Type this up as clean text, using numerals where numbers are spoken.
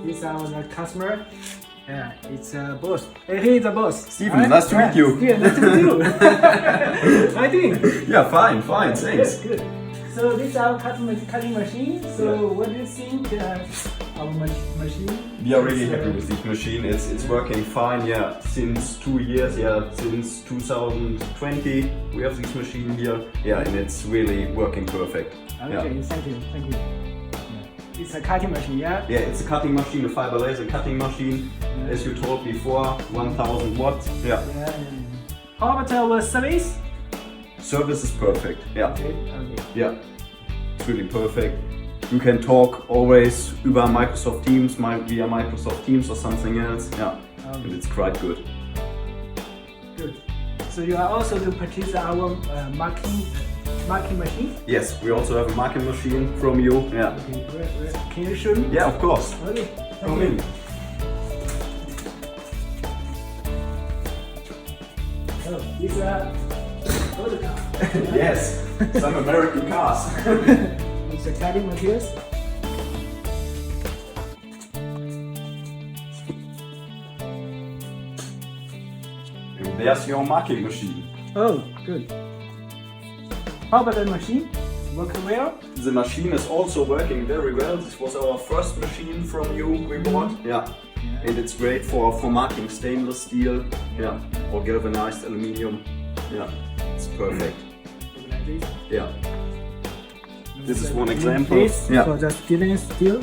This is our customer. Yeah, it's a boss. He is a boss. Steven, nice to meet you. Yeah, nice to meet you. How are you doing? Yeah, fine, thanks. Good. So this is our cutting machine. So what do you think our machine? We are really happy with this machine. It's working fine. Yeah, since 2 years. Yeah, since 2020 we have this machine here. Yeah, and it's really working perfect. Okay, Yeah. thank you. It's a cutting machine, yeah? Yeah, it's a cutting machine, a fiber laser cutting machine. As you told before, 1000 watts. Yeah. How about our service? Service is perfect. Yeah. Okay. Yeah. It's really perfect. You can talk always über Microsoft Teams, via Microsoft Teams or something else. Yeah. And it's quite good. Good. So you are also to purchase our marking machine? Yes, we also have a marking machine from you. Yeah. Okay, great. Can you show me? Yeah, of course. Okay. Come in. Oh, these are old cars. Yes, some American cars. It's a cutting materials. And there's your marking machine. Oh, good. How about the machine? Working well? The machine is also working very well. This was our first machine from you we bought. Yeah. And it's great for marking stainless steel. Yeah. Or galvanized aluminium. Yeah. It's perfect. Like this. Yeah. This is one example. Yeah. For the stainless steel.